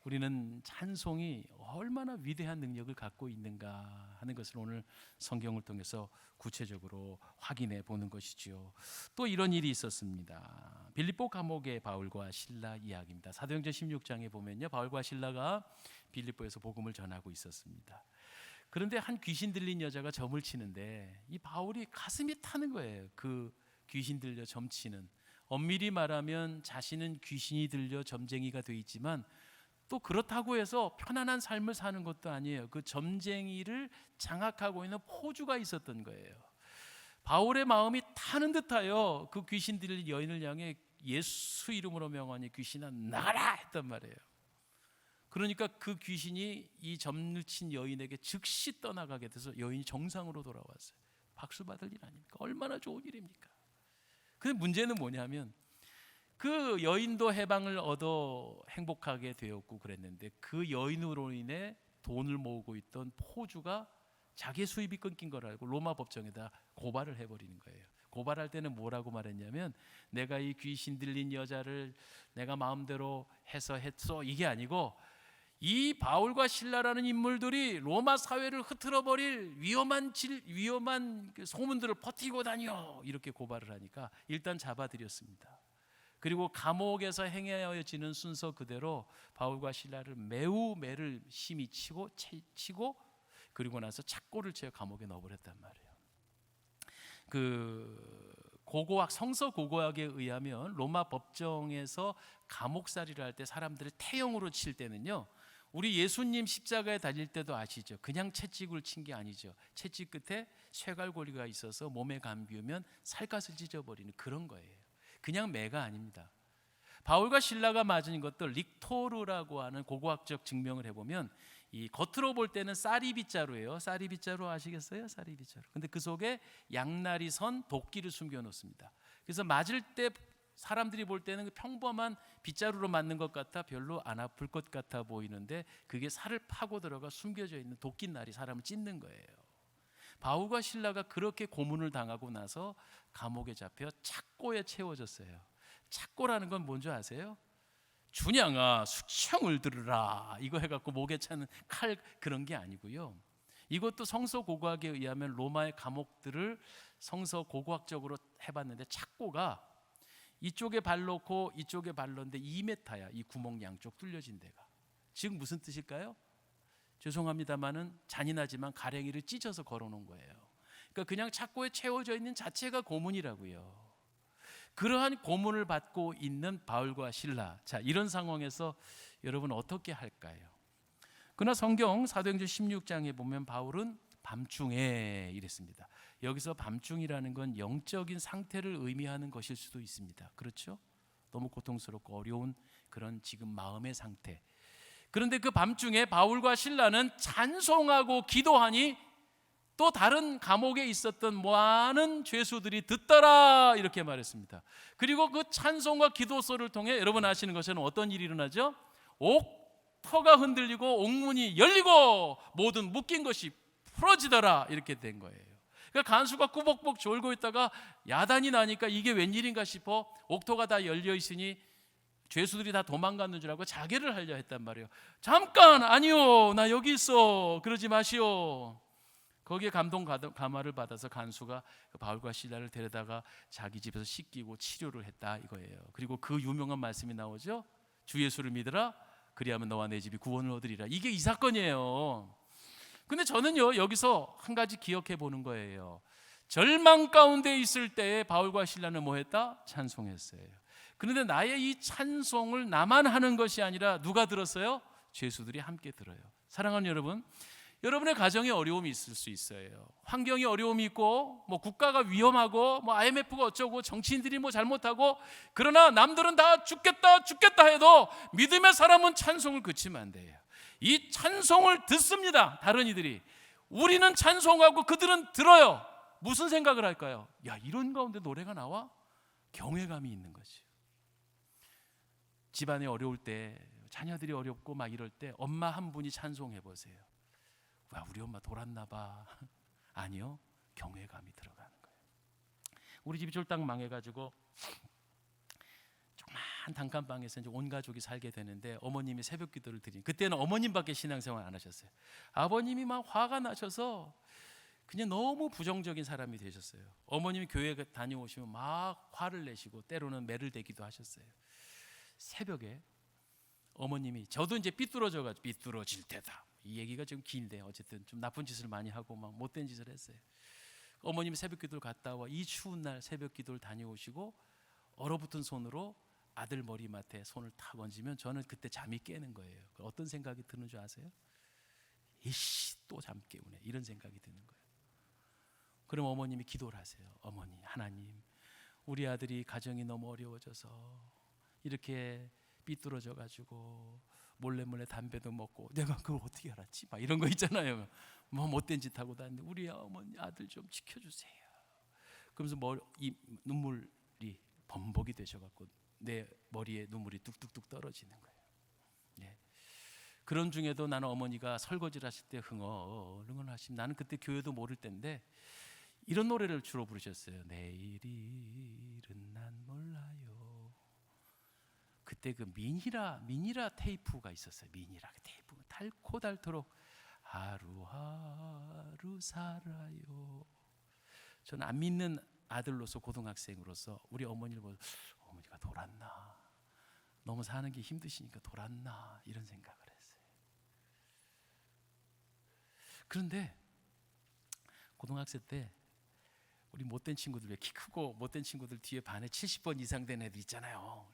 우리는 찬송이 얼마나 위대한 능력을 갖고 있는가 하는 것을 오늘 성경을 통해서 구체적으로 확인해 보는 것이지요. 또 이런 일이 있었습니다. 빌립보 감옥의 바울과 실라 이야기입니다. 사도행전 16장에 보면요 바울과 실라가 빌립보에서 복음을 전하고 있었습니다. 그런데 한 귀신 들린 여자가 점을 치는데 이 바울이 가슴이 타는 거예요. 그 귀신 들려 점치는, 엄밀히 말하면 자신은 귀신이 들려 점쟁이가 돼 있지만 또 그렇다고 해서 편안한 삶을 사는 것도 아니에요. 그 점쟁이를 장악하고 있는 포주가 있었던 거예요. 바울의 마음이 타는 듯하여 그 귀신 들린 여인을 향해 예수 이름으로 명하니 귀신아 나가라 했단 말이에요. 그러니까 그 귀신이 이 점을 친 여인에게 즉시 떠나가게 돼서 여인이 정상으로 돌아왔어요. 박수 받을 일 아닙니까? 얼마나 좋은 일입니까? 근데 문제는 뭐냐면 그 여인도 해방을 얻어 행복하게 되었고 그랬는데 그 여인으로 인해 돈을 모으고 있던 포주가 자기의 수입이 끊긴 걸 알고 로마 법정에다 고발을 해버리는 거예요. 고발할 때는 뭐라고 말했냐면 내가 이 귀신 들린 여자를 내가 마음대로 해서 했어 이게 아니고 이 바울과 실라라는 인물들이 로마 사회를 흐트러버릴 위험한 소문들을 퍼뜨리고 다녀 이렇게 고발을 하니까 일단 잡아들였습니다. 그리고 감옥에서 행해지는 순서 그대로 바울과 실라를 매우 매를 심히 치고 그리고 나서 착고를 채워 감옥에 넣어버렸단 말이에요. 그 고고학 성서 고고학에 의하면 로마 법정에서 감옥살이를 할 때 사람들을 태형으로 칠 때는요. 우리 예수님 십자가에 달릴 때도 아시죠? 그냥 채찍을 친 게 아니죠. 채찍 끝에 쇠갈고리가 있어서 몸에 감기우면 살갗을 찢어버리는 그런 거예요. 그냥 매가 아닙니다. 바울과 실라가 맞은 것도 릭토르라고 하는 고고학적 증명을 해보면 이 겉으로 볼 때는 쌀이빗자루예요. 쌀이빗자루 아시겠어요? 쌀이빗자루. 근데 그 속에 양날이 선 도끼를 숨겨놓습니다. 그래서 맞을 때 사람들이 볼 때는 평범한 빗자루로 맞는 것 같아 별로 안 아플 것 같아 보이는데 그게 살을 파고 들어가 숨겨져 있는 도끼날이 사람을 찢는 거예요. 바울과 실라가 그렇게 고문을 당하고 나서 감옥에 잡혀 착고에 채워졌어요. 착고라는 건 뭔지 아세요? 준양아 숙청을 들으라 이거 해갖고 목에 차는 칼 그런 게 아니고요. 이것도 성서 고고학에 의하면 로마의 감옥들을 성서 고고학적으로 해봤는데 착고가 이쪽에 발 놓고 이쪽에 발 넣는데 2m야. 이 구멍 양쪽 뚫려진 데가. 즉 무슨 뜻일까요? 죄송합니다마는 잔인하지만 가랭이를 찢어서 걸어놓은 거예요. 그러니까 그냥 착고에 채워져 있는 자체가 고문이라고요. 그러한 고문을 받고 있는 바울과 실라. 자, 이런 상황에서 여러분 어떻게 할까요? 그러나 성경 사도행전 16장에 보면 바울은 밤중에 이랬습니다. 여기서 밤중이라는 건 영적인 상태를 의미하는 것일 수도 있습니다. 그렇죠? 너무 고통스럽고 어려운 그런 지금 마음의 상태. 그런데 그 밤중에 바울과 실라는 찬송하고 기도하니 또 다른 감옥에 있었던 많은 죄수들이 듣더라 이렇게 말했습니다. 그리고 그 찬송과 기도 소리를 통해 여러분 아시는 것처럼 어떤 일이 일어나죠? 옥터가 흔들리고 옥문이 열리고 모든 묶인 것이 풀어지더라 이렇게 된 거예요. 그러니까 간수가 꾸벅꾸벅 졸고 있다가 야단이 나니까 이게 웬일인가 싶어 옥토가 다 열려 있으니 죄수들이 다 도망갔는 줄 알고 자결을 하려 했단 말이에요. 잠깐 아니요 나 여기 있어 그러지 마시오. 거기에 감동 감화를 받아서 간수가 바울과 실라를 데려다가 자기 집에서 씻기고 치료를 했다 이거예요. 그리고 그 유명한 말씀이 나오죠. 주 예수를 믿으라 그리하면 너와 내 집이 구원을 얻으리라. 이게 이 사건이에요. 근데 저는요 여기서 한 가지 기억해 보는 거예요. 절망 가운데 있을 때에 바울과 실라는 뭐 했다? 찬송했어요. 그런데 나의 이 찬송을 나만 하는 것이 아니라 누가 들었어요? 죄수들이 함께 들어요. 사랑하는 여러분, 여러분의 가정에 어려움이 있을 수 있어요. 환경이 어려움이 있고 뭐 국가가 위험하고 뭐 IMF가 어쩌고 정치인들이 뭐 잘못하고 그러나 남들은 다 죽겠다 해도 믿음의 사람은 찬송을 그치면 안 돼요. 이 찬송을 듣습니다. 다른 이들이. 우리는 찬송하고 그들은 들어요. 무슨 생각을 할까요? 야, 이런 가운데 노래가 나와? 경외감이 있는 거지. 집안에 어려울 때, 자녀들이 어렵고 막 이럴 때 엄마 한 분이 찬송해 보세요. 와, 우리 엄마 돌았나 봐. 아니요, 경외감이 들어가는 거예요. 우리 집이 쫄딱 망해가지고 조그만 단칸방에서 이제 온 가족이 살게 되는데 어머님이 새벽 기도를 드린. 그때는 어머님밖에 신앙생활 안 하셨어요. 아버님이 막 화가 나셔서 그냥 너무 부정적인 사람이 되셨어요. 어머님이 교회 다녀오시면 막 화를 내시고 때로는 매를 대기도 하셨어요. 새벽에 어머님이 저도 이제 삐뚤어져가지고 삐뚤어질 때다. 이 얘기가 좀 긴데 어쨌든 좀 나쁜 짓을 많이 하고 막 못된 짓을 했어요. 어머님이 새벽 기도를 갔다 와 이 추운 날 새벽 기도를 다녀오시고 얼어붙은 손으로 아들 머리맡에 손을 탁 얹으면 저는 그때 잠이 깨는 거예요. 어떤 생각이 드는 줄 아세요? 이씨 또 잠 깨우네 이런 생각이 드는 거예요. 그럼 어머님이 기도를 하세요. 어머니 하나님 우리 아들이 가정이 너무 어려워져서 이렇게 삐뚤어져 가지고 몰래 담배도 먹고 내가 그걸 어떻게 알았지? 막 이런 거 있잖아요. 뭐 못된 짓 하고 다니는데 우리 어머니 아들 좀 지켜주세요. 그러면서 이 눈물이 범벅이 되셔갖고 내 머리에 눈물이 뚝뚝뚝 떨어지는 거예요. 네. 그런 중에도 나는 어머니가 설거지를 하실 때 흥얼흥얼하시면 나는 그때 교회도 모를 때인데 이런 노래를 주로 부르셨어요. 내일일은 난 몰라요. 그때 그 미니라 테이프가 있었어요. 미니라 테이프 닳고 닳도록 하루하루 살아요. 저는 안 믿는 아들로서 고등학생으로서 우리 어머니를 보고 어머니가 돌았나 너무 사는 게 힘드시니까 돌았나 이런 생각을 했어요. 그런데 고등학생 때 우리 못된 친구들 왜 키 크고 못된 친구들 뒤에 반에 70번 이상 된 애들 있잖아요.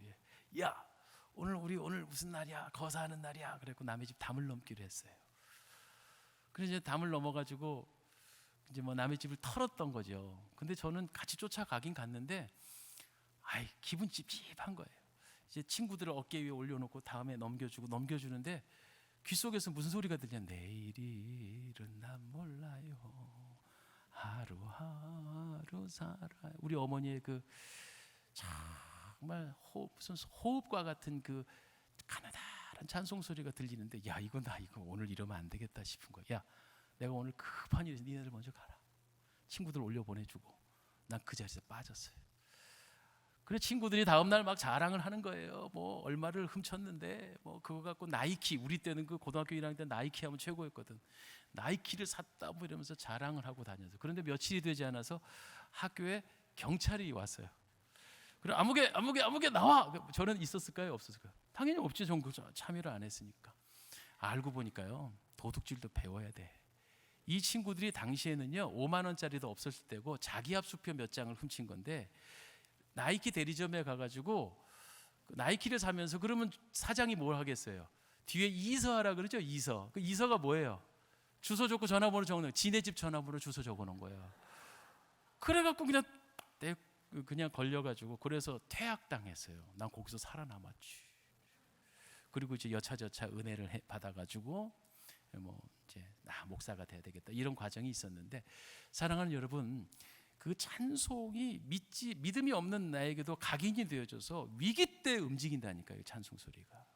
야 오늘 무슨 날이야? 거사하는 날이야. 그래갖고 남의 집 담을 넘기로 했어요. 그래서 이제 담을 넘어가지고 이제 뭐 남의 집을 털었던 거죠. 근데 저는 같이 쫓아가긴 갔는데 기분 찝찝한 거예요. 이제 친구들을 어깨 위에 올려놓고 다음에 넘겨주는데 귀 속에서 무슨 소리가 들냐? 내일일은 난 몰라요. 하루하루 살아요. 우리 어머니의 그 정말 무슨 호흡과 같은 그 가느다란 찬송 소리가 들리는데 야 이거 오늘 이러면 안 되겠다 싶은 거야. 야 내가 오늘 급한 일에서 니네들 먼저 가라. 친구들 올려 보내주고 난 그 자리에서 빠졌어요. 그래 친구들이 다음 날 막 자랑을 하는 거예요. 뭐 얼마를 훔쳤는데 뭐 그거 갖고 나이키, 우리 때는 그 고등학교 1학년 때 나이키 하면 최고였거든. 나이키를 샀다 뭐 이러면서 자랑을 하고 다녀서. 그런데 며칠이 되지 않아서 학교에 경찰이 왔어요. 그래 아무개 나와. 저는 있었을까요, 없었을까요? 당연히 없지. 전 참여를 안 했으니까. 알고 보니까요, 도둑질도 배워야 돼. 이 친구들이 당시에는요 5만 원짜리도 없었을 때고 자기 앞수표 몇 장을 훔친 건데, 나이키 대리점에 가가지고 나이키를 사면서, 그러면 사장이 뭘 하겠어요? 뒤에 이서하라 그러죠. 이서. 그 이서가 뭐예요? 주소 적고 전화번호 적는, 지네 집 전화번호 주소 적어놓은 거예요. 그래갖고 그냥 걸려가지고, 그래서 퇴학당했어요. 난 거기서 살아남았지. 그리고 이제 여차저차 은혜를 받아가지고 뭐 이제 목사가 돼야 되겠다, 이런 과정이 있었는데, 사랑하는 여러분, 그 찬송이 믿음이 없는 나에게도 각인이 되어져서 위기 때 움직인다니까요. 찬송 소리가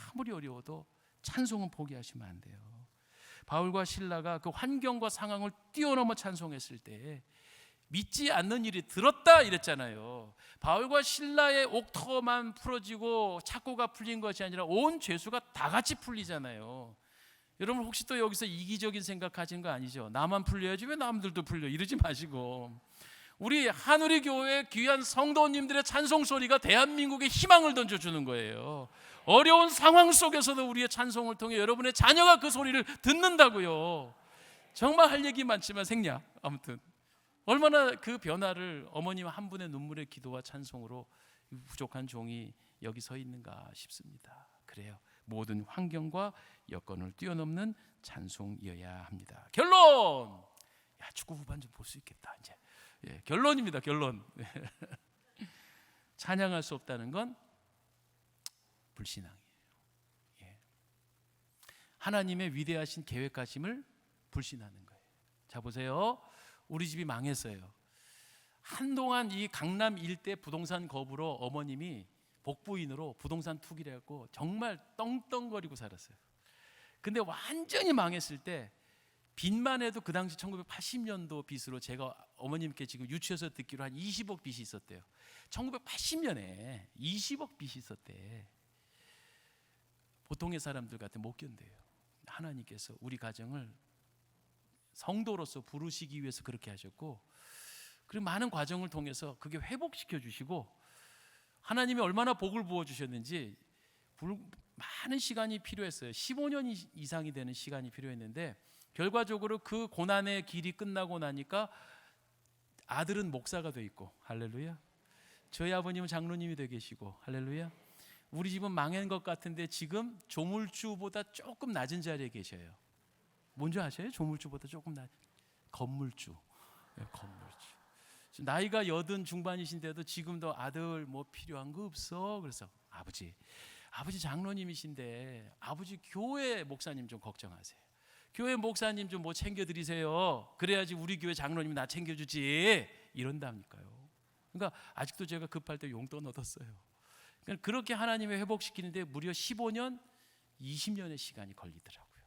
아무리 어려워도 찬송은 포기하시면 안 돼요. 바울과 실라가 그 환경과 상황을 뛰어넘어 찬송했을 때 믿지 않는 일이 들었다 이랬잖아요. 바울과 실라의 옥터만 풀어지고 착고가 풀린 것이 아니라 온 죄수가 다 같이 풀리잖아요. 여러분 혹시 또 여기서 이기적인 생각 하신 거 아니죠? 나만 풀려야지 왜 남들도 풀려, 이러지 마시고, 우리 하늘의 교회 귀한 성도님들의 찬송 소리가 대한민국에 희망을 던져주는 거예요. 어려운 상황 속에서도 우리의 찬송을 통해 여러분의 자녀가 그 소리를 듣는다고요. 정말 할 얘기 많지만 생략. 아무튼 얼마나 그 변화를 어머님 한 분의 눈물의 기도와 찬송으로 부족한 종이 여기 서 있는가 싶습니다. 그래요. 모든 환경과 여건을 뛰어넘는 찬송이어야 합니다. 결론! 야, 축구 후반 좀 볼 수 있겠다 이제. 결론입니다. 결론. 찬양할 수 없다는 건 불신앙이에요. 하나님의 위대하신 계획하심을 불신하는 거예요. 자 보세요. 우리 집이 망했어요. 한동안 이 강남 일대 부동산 거부로 어머님이 복부인으로 부동산 투기를 했고 정말 떵떵거리고 살았어요. 근데 완전히 망했을 때 빚만 해도 그 당시 1980년도 빚으로 제가 어머님께 지금 유치해서 듣기로 한 20억 빚이 있었대요. 1980년에 20억 빚이 있었대. 보통의 사람들 같으면 못 견뎌요. 하나님께서 우리 가정을 성도로서 부르시기 위해서 그렇게 하셨고, 그리고 많은 과정을 통해서 그게 회복시켜 주시고, 하나님이 얼마나 복을 부어 주셨는지 많은 시간이 필요했어요. 15년 이상이 되는 시간이 필요했는데, 결과적으로 그 고난의 길이 끝나고 나니까 아들은 목사가 돼 있고, 할렐루야. 저희 아버님은 장로님이 돼 계시고, 할렐루야. 우리 집은 망한 것 같은데 지금 조물주보다 조금 낮은 자리에 계셔요. 뭔지 아세요? 조물주보다 조금 낮은 건물주. 건물주. 나이가 80 중반이신데도 지금도 아들 뭐 필요한 거 없어? 그래서 아버지 장로님이신데 아버지 교회 목사님 좀 걱정하세요. 교회 목사님 좀 뭐 챙겨드리세요. 그래야지 우리 교회 장로님이 나 챙겨주지. 이런다니까요. 그러니까 아직도 제가 급할 때 용돈 얻었어요. 그러니까 그렇게 하나님의 회복시키는데 무려 15년, 20년의 시간이 걸리더라고요.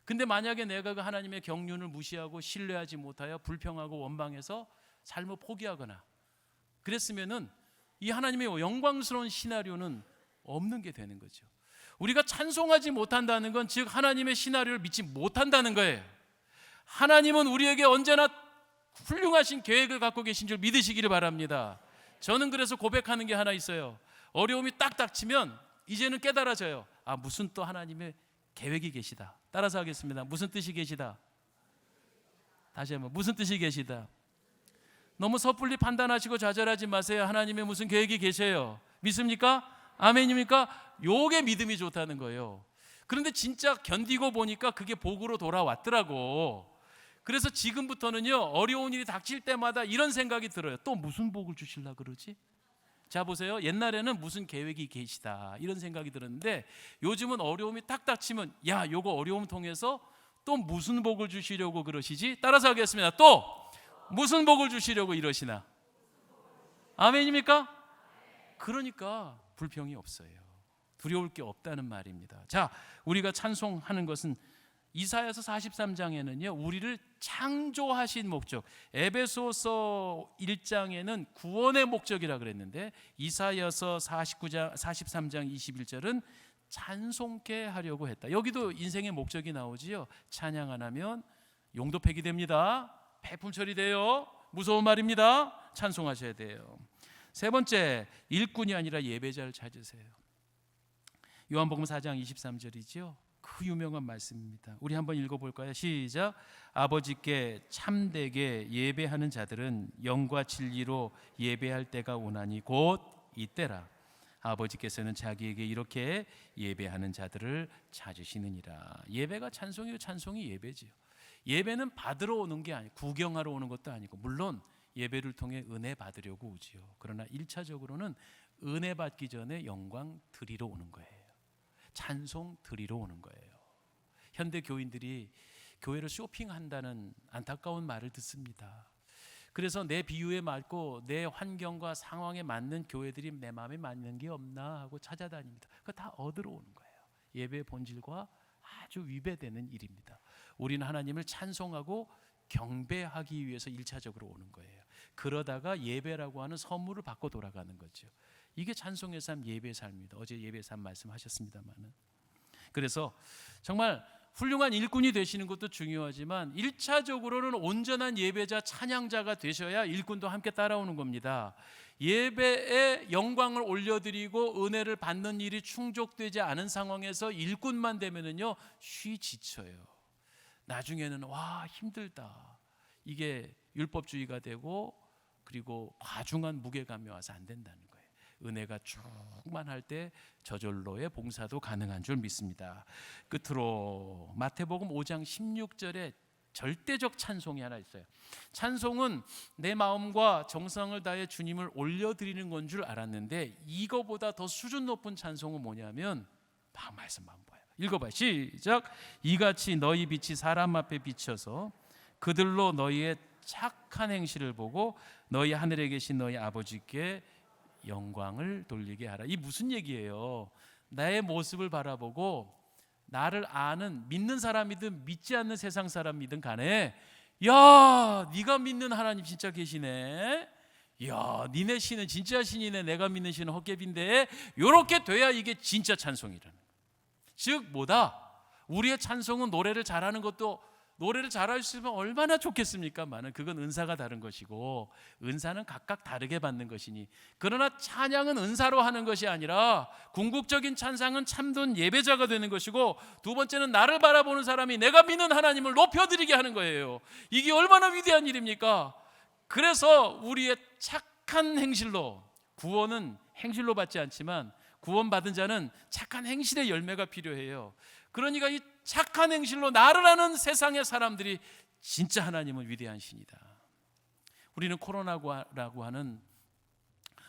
근데 만약에 내가 그 하나님의 경륜을 무시하고 신뢰하지 못하여 불평하고 원망해서 삶을 포기하거나 그랬으면은 이 하나님의 영광스러운 시나리오는 없는 게 되는 거죠. 우리가 찬송하지 못한다는 건 즉 하나님의 시나리오를 믿지 못한다는 거예요. 하나님은 우리에게 언제나 훌륭하신 계획을 갖고 계신 줄 믿으시기를 바랍니다. 저는 그래서 고백하는 게 하나 있어요. 어려움이 딱 닥치면 이제는 깨달아져요. 아, 무슨 또 하나님의 계획이 계시다. 따라서 하겠습니다. 무슨 뜻이 계시다. 다시 한번, 무슨 뜻이 계시다. 너무 섣불리 판단하시고 좌절하지 마세요. 하나님의 무슨 계획이 계세요. 믿습니까? 아멘입니까? 요게 믿음이 좋다는 거예요. 그런데 진짜 견디고 보니까 그게 복으로 돌아왔더라고. 그래서 지금부터는요, 어려운 일이 닥칠 때마다 이런 생각이 들어요. 또 무슨 복을 주실라 그러지? 자 보세요. 옛날에는 무슨 계획이 계시다 이런 생각이 들었는데, 요즘은 어려움이 딱 닥치면 야, 요거 어려움 통해서 또 무슨 복을 주시려고 그러시지? 따라서 하겠습니다. 또 무슨 복을 주시려고 이러시나? 아멘입니까? 그러니까 불평이 없어요. 두려울 게 없다는 말입니다. 자, 우리가 찬송하는 것은 이사야서 43장에는요 우리를 창조하신 목적, 에베소서 1장에는 구원의 목적이라 그랬는데 이사야서 43장 21절은 찬송케 하려고 했다. 여기도 인생의 목적이 나오지요. 찬양 안 하면 용도 폐기됩니다. 폐품 처리돼요. 무서운 말입니다. 찬송하셔야 돼요. 세 번째, 일꾼이 아니라 예배자를 찾으세요. 요한복음 4장 23절이죠. 그 유명한 말씀입니다. 우리 한번 읽어볼까요? 시작. 아버지께 참되게 예배하는 자들은 영과 진리로 예배할 때가 오나니 곧 이때라. 아버지께서는 자기에게 이렇게 예배하는 자들을 찾으시느니라. 예배가 찬송이요, 찬송이 예배지요. 예배는 받으러 오는 게 아니고 구경하러 오는 것도 아니고, 물론 예배를 통해 은혜 받으려고 오지요. 그러나 1차적으로는 은혜 받기 전에 영광 드리러 오는 거예요. 찬송 드리러 오는 거예요. 현대 교인들이 교회를 쇼핑한다는 안타까운 말을 듣습니다. 그래서 내 비유에 맞고 내 환경과 상황에 맞는 교회들이 내 마음에 맞는 게 없나 하고 찾아다닙니다. 그거 다 얻으러 오는 거예요. 예배의 본질과 아주 위배되는 일입니다. 우리는 하나님을 찬송하고 경배하기 위해서 1차적으로 오는 거예요. 그러다가 예배라고 하는 선물을 받고 돌아가는 거죠. 이게 찬송의 삶, 예배의 삶입니다. 어제 예배의 삶 말씀하셨습니다만은. 그래서 정말 훌륭한 일꾼이 되시는 것도 중요하지만 1차적으로는 온전한 예배자, 찬양자가 되셔야 일꾼도 함께 따라오는 겁니다. 예배에 영광을 올려드리고 은혜를 받는 일이 충족되지 않은 상황에서 일꾼만 되면은요 쉬 지쳐요. 나중에는 와 힘들다, 이게 율법주의가 되고 그리고 과중한 무게감이 와서 안 된다는 거예요. 은혜가 충만할 때 저절로의 봉사도 가능한 줄 믿습니다. 끝으로 마태복음 5장 16절에 절대적 찬송이 하나 있어요. 찬송은 내 마음과 정성을 다해 주님을 올려드리는 건 줄 알았는데 이거보다 더 수준 높은 찬송은 뭐냐면 말씀만 봐요. 읽어봐요. 시작. 이같이 너희 빛이 사람 앞에 비쳐서 그들로 너희의 착한 행실을 보고 너희 하늘에 계신 너희 아버지께 영광을 돌리게 하라. 이 무슨 얘기예요? 나의 모습을 바라보고 나를 아는, 믿는 사람이든 믿지 않는 세상 사람이든 간에 야 네가 믿는 하나님 진짜 계시네, 야 니네 신은 진짜 신이네, 내가 믿는 신은 헛개비인데, 이렇게 돼야 이게 진짜 찬송이라는 거예요. 즉 뭐다? 우리의 찬송은 노래를 잘하는 것도, 노래를 잘할 수 있으면 얼마나 좋겠습니까만은 그건 은사가 다른 것이고 은사는 각각 다르게 받는 것이니, 그러나 찬양은 은사로 하는 것이 아니라 궁극적인 찬양은 참된 예배자가 되는 것이고, 두 번째는 나를 바라보는 사람이 내가 믿는 하나님을 높여드리게 하는 거예요. 이게 얼마나 위대한 일입니까? 그래서 우리의 착한 행실로, 구원은 행실로 받지 않지만 구원받은 자는 착한 행실의 열매가 필요해요. 그러니까 이 착한 행실로 나를 아는 세상의 사람들이 진짜 하나님은 위대한 신이다. 우리는 코로나라고 하는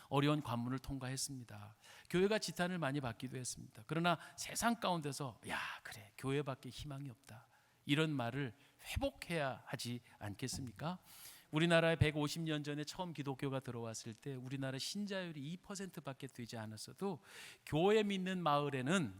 어려운 관문을 통과했습니다. 교회가 지탄을 많이 받기도 했습니다. 그러나 세상 가운데서 야 그래 교회밖에 희망이 없다, 이런 말을 회복해야 하지 않겠습니까? 우리나라에 150년 전에 처음 기독교가 들어왔을 때 우리나라 신자율이 2%밖에 되지 않았어도 교회 믿는 마을에는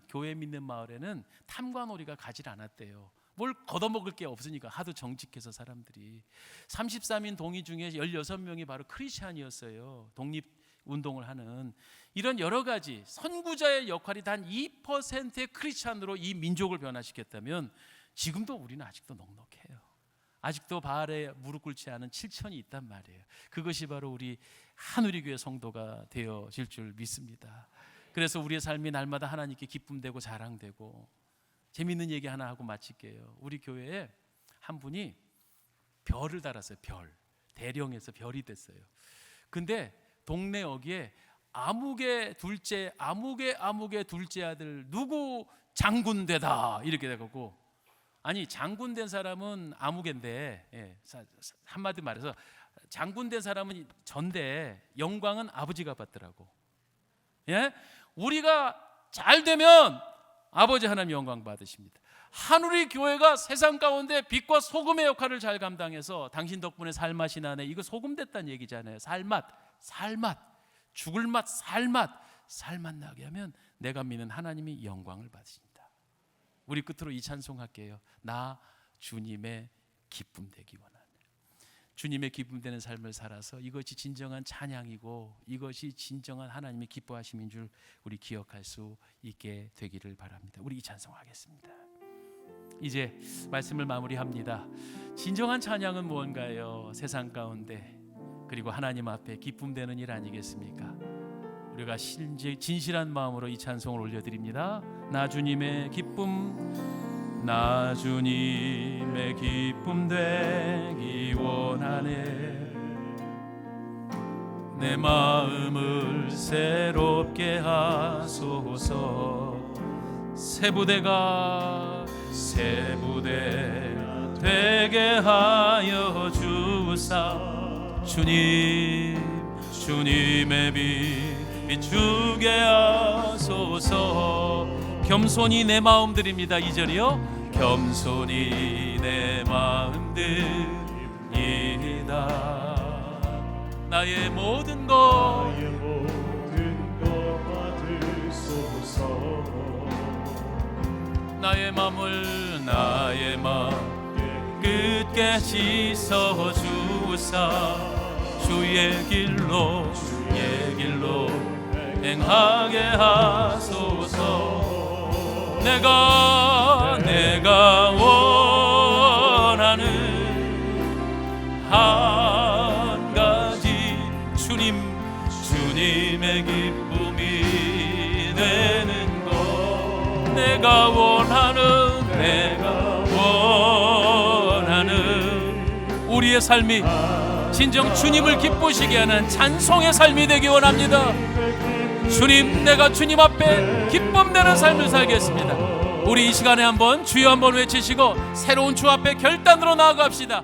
탐관오리가 가지 않았대요. 뭘 걷어먹을 게 없으니까, 하도 정직해서 사람들이. 33인 동의 중에 16명이 바로 크리스찬이었어요. 독립운동을 하는. 이런 여러 가지 선구자의 역할이 단 2%의 크리스찬으로 이 민족을 변화시켰다면 지금도 우리는 아직도 넉넉해요. 아직도 바알에 무릎 꿇지 않은 7천이 있단 말이에요. 그것이 바로 우리 한우리교회 성도가 되어질 줄 믿습니다. 그래서 우리의 삶이 날마다 하나님께 기쁨되고 자랑되고. 재미있는 얘기 하나 하고 마칠게요. 우리 교회에 한 분이 별을 달았어요. 별. 대령에서 별이 됐어요. 근데 동네 어귀에 아무개 둘째 아들 누구 장군 되다 이렇게 돼갖고, 아니 장군 된 사람은 아무개인데, 한마디 말해서 장군 된 사람은 전데 영광은 아버지가 받더라고. 예? 우리가 잘 되면 아버지 하나님 영광 받으십니다. 한우리 교회가 세상 가운데 빛과 소금의 역할을 잘 감당해서 당신 덕분에 살맛이 나네, 이거 소금 됐다는 얘기잖아요. 살맛, 죽을 맛, 살맛 나게 하면 내가 믿는 하나님이 영광을 받으십니다. 우리 끝으로 이 찬송할게요. 나 주님의 기쁨 되기 원하네. 주님의 기쁨 되는 삶을 살아서 이것이 진정한 찬양이고 이것이 진정한 하나님의 기뻐하심인 줄 우리 기억할 수 있게 되기를 바랍니다. 우리 이 찬송하겠습니다. 이제 말씀을 마무리합니다. 진정한 찬양은 무언가요? 세상 가운데 그리고 하나님 앞에 기쁨 되는 일 아니겠습니까? 우리가 진실한 마음으로 이 찬송을 올려드립니다. 나 주님의 기쁨, 나 주님의 기쁨 되기 원하네. 내 마음을 새롭게 하소서. 새 부대가 되게 하여 주사. 주님의 빛 비추게 하소서. 겸손히 내 마음 드립니다. 2절이요. 겸손히 내 마음 드립니다. 나의 모든 것 받으소서. 나의 마음 끝게 씻어 주사. 주의 길로 행하게 하소서. 내가 원하는 한 가지 주님의 기쁨이 되는 것. 내가 원하는 우리의 삶이 진정 주님을 기쁘시게 하는 찬송의 삶이 되기 원합니다. 주님, 내가 주님 앞에 기쁨되는 삶을 살겠습니다. 우리 이 시간에 한번 주여 한번 외치시고 새로운 주 앞에 결단으로 나아갑시다.